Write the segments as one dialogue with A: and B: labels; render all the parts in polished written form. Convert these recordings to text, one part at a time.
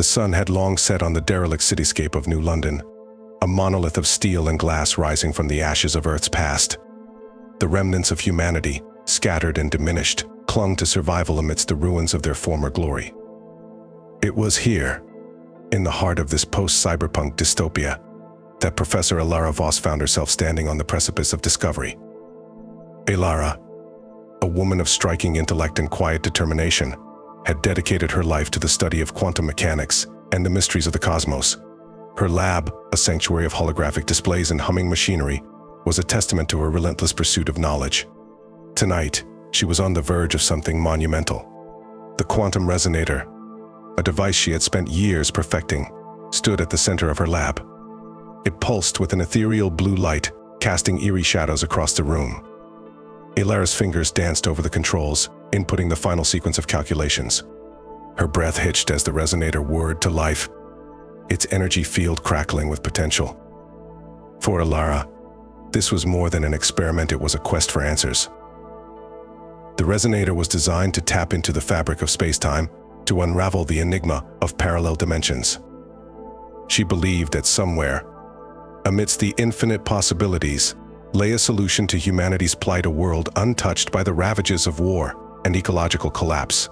A: sun had long set on the derelict cityscape of New London, a monolith of steel and glass rising from the ashes of Earth's past. The remnants of humanity, scattered and diminished, clung to survival amidst the ruins of their former glory. It was here, in the heart of this post-cyberpunk dystopia, that Professor Elara Voss found herself standing on the precipice of discovery. Elara, a woman of striking intellect and quiet determination, had dedicated her life to the study of quantum mechanics and the mysteries of the cosmos. Her lab, a sanctuary of holographic displays and humming machinery, was a testament to her relentless pursuit of knowledge. Tonight, she was on the verge of something monumental. The Quantum Resonator, a device she had spent years perfecting, stood at the center of her lab. It pulsed with an ethereal blue light, casting eerie shadows across the room. Elara's fingers danced over the controls, inputting the final sequence of calculations. Her breath hitched as the resonator whirred to life, its energy field crackling with potential. For Elara, this was more than an experiment, it was a quest for answers. The resonator was designed to tap into the fabric of space-time, to unravel the enigma of parallel dimensions. She believed that somewhere, amidst the infinite possibilities, lay a solution to humanity's plight, a world untouched by the ravages of war and ecological collapse.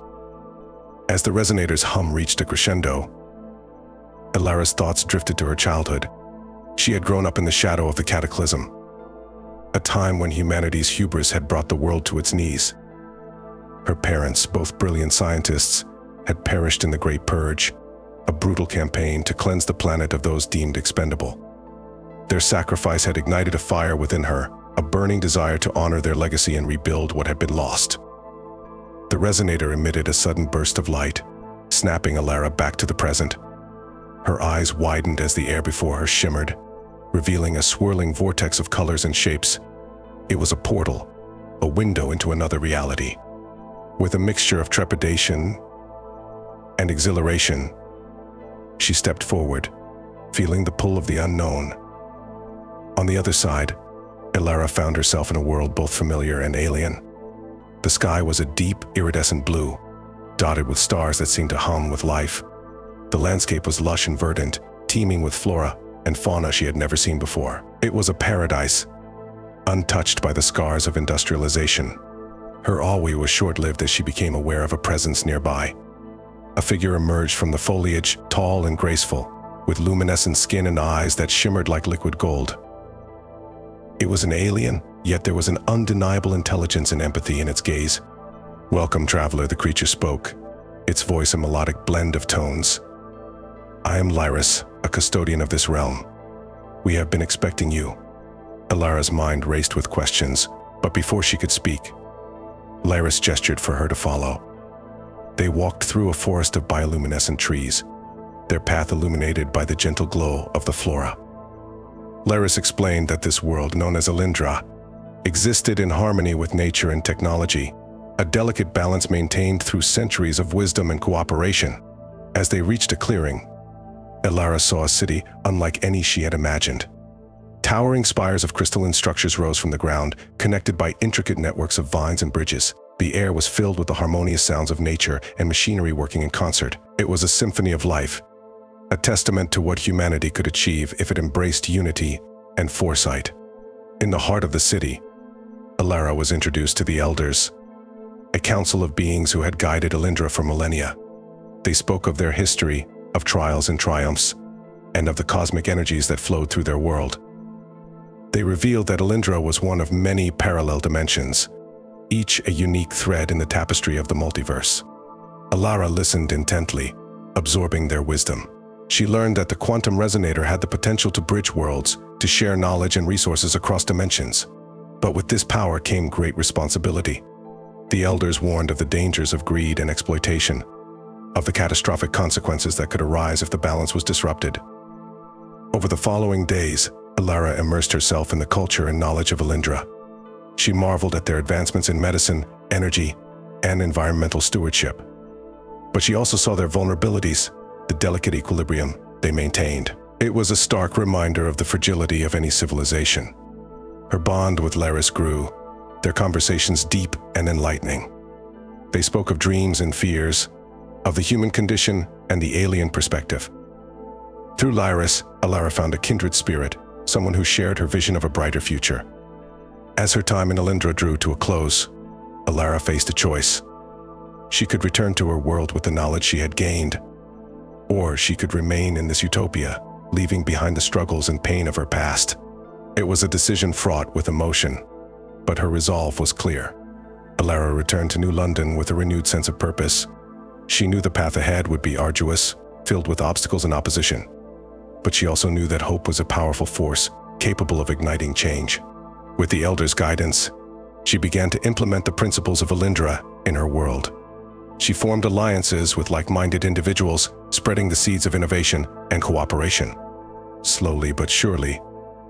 A: As the resonator's hum reached a crescendo, Elara's thoughts drifted to her childhood. She had grown up in the shadow of the cataclysm, a time when humanity's hubris had brought the world to its knees. Her parents, both brilliant scientists, had perished in the Great Purge, a brutal campaign to cleanse the planet of those deemed expendable. Their sacrifice had ignited a fire within her, a burning desire to honor their legacy and rebuild what had been lost. The resonator emitted a sudden burst of light, snapping Elara back to the present. Her eyes widened as the air before her shimmered, revealing a swirling vortex of colors and shapes. It was a portal, a window into another reality. With a mixture of trepidation and exhilaration, she stepped forward, feeling the pull of the unknown. On the other side, Elara found herself in a world both familiar and alien. The sky was a deep, iridescent blue, dotted with stars that seemed to hum with life. The landscape was lush and verdant, teeming with flora and fauna she had never seen before. It was a paradise, untouched by the scars of industrialization. Her awe was short-lived as she became aware of a presence nearby. A figure emerged from the foliage, tall and graceful, with luminescent skin and eyes that shimmered like liquid gold. It was an alien, yet there was an undeniable intelligence and empathy in its gaze. "Welcome, traveler," the creature spoke, its voice a melodic blend of tones. "I am Lyris, a custodian of this realm. We have been expecting you." Elara's mind raced with questions, but before she could speak, Lyris gestured for her to follow. They walked through a forest of bioluminescent trees, their path illuminated by the gentle glow of the flora. Lyris explained that this world, known as Elyndra, existed in harmony with nature and technology, a delicate balance maintained through centuries of wisdom and cooperation. As they reached a clearing, Elara saw a city unlike any she had imagined. Towering spires of crystalline structures rose from the ground, connected by intricate networks of vines and bridges. The air was filled with the harmonious sounds of nature and machinery working in concert. It was a symphony of life, a testament to what humanity could achieve if it embraced unity and foresight. In the heart of the city, Elara was introduced to the Elders, a council of beings who had guided Elyndra for millennia. They spoke of their history, of trials and triumphs, and of the cosmic energies that flowed through their world. They revealed that Elyndra was one of many parallel dimensions, each a unique thread in the tapestry of the multiverse. Elara listened intently, absorbing their wisdom. She learned that the Quantum Resonator had the potential to bridge worlds, to share knowledge and resources across dimensions. But with this power came great responsibility. The Elders warned of the dangers of greed and exploitation, of the catastrophic consequences that could arise if the balance was disrupted. Over the following days, Elara immersed herself in the culture and knowledge of Elyndra. She marveled at their advancements in medicine, energy, and environmental stewardship. But she also saw their vulnerabilities, the delicate equilibrium they maintained. It was a stark reminder of the fragility of any civilization. Her bond with Lyris grew, their conversations deep and enlightening. They spoke of dreams and fears, of the human condition and the alien perspective. Through Lyris, Elara found a kindred spirit, someone who shared her vision of a brighter future. As her time in Elyndra drew to a close, Elara faced a choice. She could return to her world with the knowledge she had gained, or she could remain in this utopia, leaving behind the struggles and pain of her past. It was a decision fraught with emotion, but her resolve was clear. Elara returned to New London with a renewed sense of purpose. She knew the path ahead would be arduous, filled with obstacles and opposition. But she also knew that hope was a powerful force, capable of igniting change. With the Elder's guidance, she began to implement the principles of Elyndra in her world. She formed alliances with like-minded individuals, spreading the seeds of innovation and cooperation. Slowly but surely,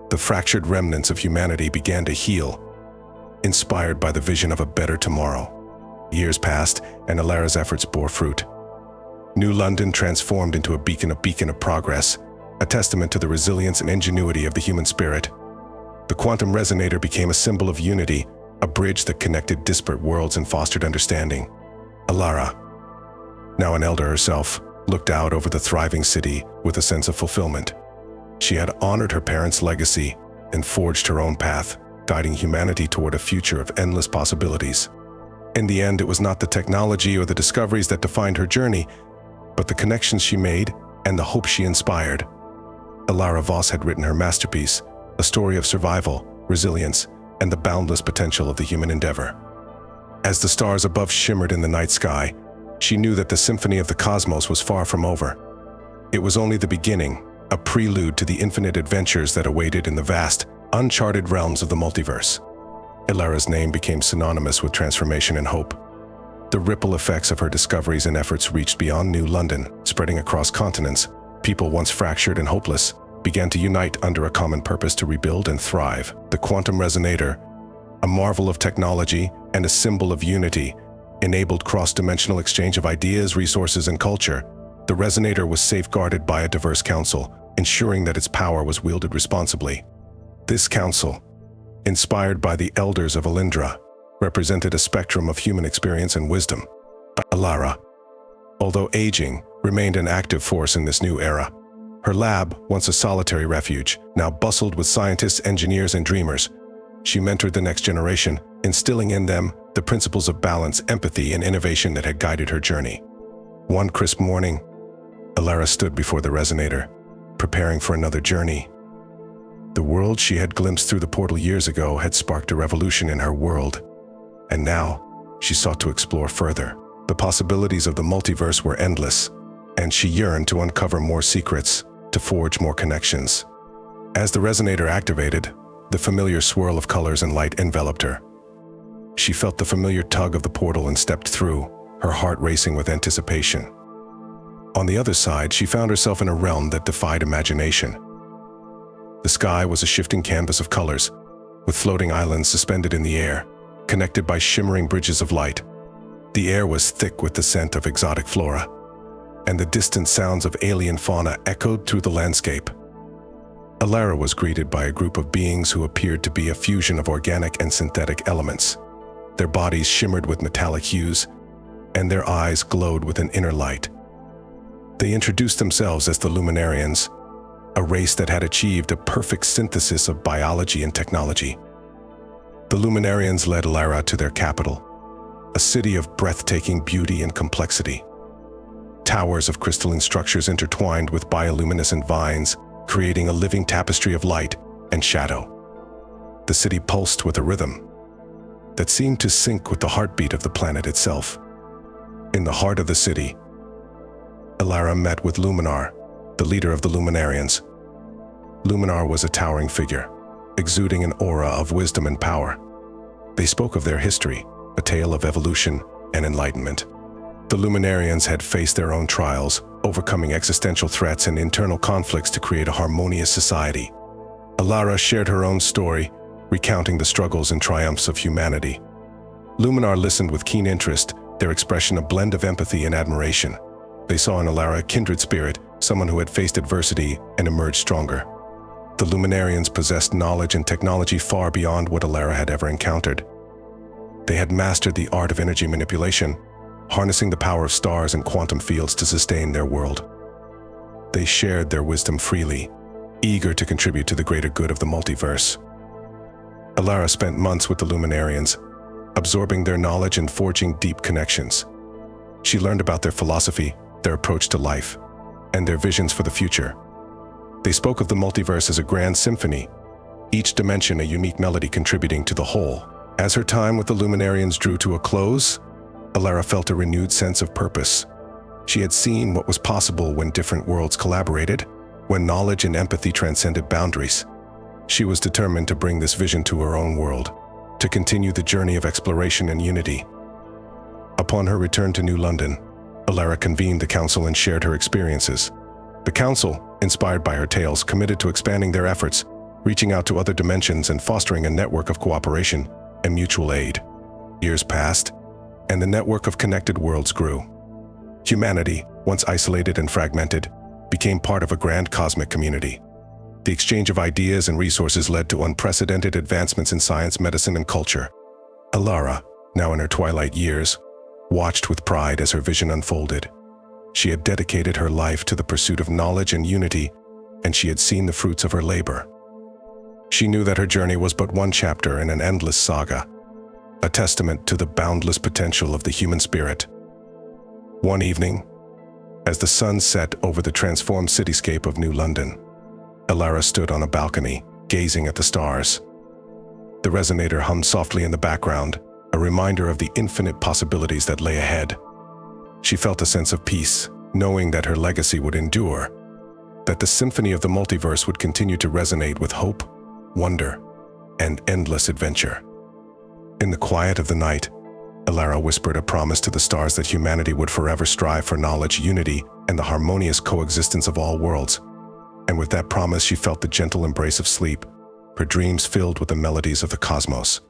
A: the fractured remnants of humanity began to heal, inspired by the vision of a better tomorrow. Years passed, and Elara's efforts bore fruit. New London transformed into a beacon of progress, a testament to the resilience and ingenuity of the human spirit. The Quantum Resonator became a symbol of unity, a bridge that connected disparate worlds and fostered understanding. Elara, now an elder herself, looked out over the thriving city with a sense of fulfillment. She had honored her parents' legacy and forged her own path, guiding humanity toward a future of endless possibilities. In the end, it was not the technology or the discoveries that defined her journey, but the connections she made and the hope she inspired. Elara Voss had written her masterpiece, a story of survival, resilience, and the boundless potential of the human endeavor. As the stars above shimmered in the night sky, she knew that the symphony of the cosmos was far from over. It was only the beginning, a prelude to the infinite adventures that awaited in the vast, uncharted realms of the multiverse. Elara's name became synonymous with transformation and hope. The ripple effects of her discoveries and efforts reached beyond New London, spreading across continents. People once fractured and hopeless began to unite under a common purpose to rebuild and thrive. The Quantum Resonator, a marvel of technology and a symbol of unity, enabled cross-dimensional exchange of ideas, resources, and culture. The Resonator was safeguarded by a diverse council, ensuring that its power was wielded responsibly. This council, inspired by the elders of Alindra, represented a spectrum of human experience and wisdom. Elara, although aging, remained an active force in this new era. Her lab, once a solitary refuge, now bustled with scientists, engineers, and dreamers. She mentored the next generation, instilling in them the principles of balance, empathy, and innovation that had guided her journey. One crisp morning, Elara stood before the Resonator, preparing for another journey. The world she had glimpsed through the portal years ago had sparked a revolution in her world, and now she sought to explore further. The possibilities of the multiverse were endless, and she yearned to uncover more secrets, to forge more connections. As the Resonator activated, the familiar swirl of colors and light enveloped her. She felt the familiar tug of the portal and stepped through, her heart racing with anticipation. On the other side, she found herself in a realm that defied imagination. The sky was a shifting canvas of colors, with floating islands suspended in the air, connected by shimmering bridges of light. The air was thick with the scent of exotic flora, and the distant sounds of alien fauna echoed through the landscape. Elara was greeted by a group of beings who appeared to be a fusion of organic and synthetic elements. Their bodies shimmered with metallic hues, and their eyes glowed with an inner light. They introduced themselves as the Luminarians, a race that had achieved a perfect synthesis of biology and technology. The Luminarians led Elara to their capital, a city of breathtaking beauty and complexity. Towers of crystalline structures intertwined with bioluminescent vines, creating a living tapestry of light and shadow. The city pulsed with a rhythm that seemed to sync with the heartbeat of the planet itself. In the heart of the city, Elara met with Luminar, the leader of the Luminarians. Luminar was a towering figure, exuding an aura of wisdom and power. They spoke of their history, a tale of evolution and enlightenment. The Luminarians had faced their own trials, overcoming existential threats and internal conflicts to create a harmonious society. Elara shared her own story, recounting the struggles and triumphs of humanity. Luminar listened with keen interest, their expression a blend of empathy and admiration. They saw in Elara a kindred spirit, someone who had faced adversity and emerged stronger. The Luminarians possessed knowledge and technology far beyond what Elara had ever encountered. They had mastered the art of energy manipulation, harnessing the power of stars and quantum fields to sustain their world. They shared their wisdom freely, eager to contribute to the greater good of the multiverse. Elara spent months with the luminarians, absorbing their knowledge and forging deep connections. She learned about their philosophy, their approach to life, and their visions for the future. They spoke of the multiverse as a grand symphony, each dimension a unique melody contributing to the whole. As her time with the luminarians drew to a close, Elara felt a renewed sense of purpose. She had seen what was possible when different worlds collaborated, when knowledge and empathy transcended boundaries. She was determined to bring this vision to her own world, to continue the journey of exploration and unity. Upon her return to New London, Elara convened the council and shared her experiences. The council, inspired by her tales, committed to expanding their efforts, reaching out to other dimensions and fostering a network of cooperation and mutual aid. Years passed, and the network of connected worlds grew. Humanity, once isolated and fragmented, became part of a grand cosmic community. The exchange of ideas and resources led to unprecedented advancements in science, medicine, and culture. Elara, now in her twilight years, watched with pride as her vision unfolded. She had dedicated her life to the pursuit of knowledge and unity, and she had seen the fruits of her labor. She knew that her journey was but one chapter in an endless saga, a testament to the boundless potential of the human spirit. One evening, as the sun set over the transformed cityscape of New London, Elara stood on a balcony, gazing at the stars. The resonator hummed softly in the background, a reminder of the infinite possibilities that lay ahead. She felt a sense of peace, knowing that her legacy would endure, that the symphony of the multiverse would continue to resonate with hope, wonder, and endless adventure. In the quiet of the night, Elara whispered a promise to the stars that humanity would forever strive for knowledge, unity, and the harmonious coexistence of all worlds. And with that promise, she felt the gentle embrace of sleep, her dreams filled with the melodies of the cosmos.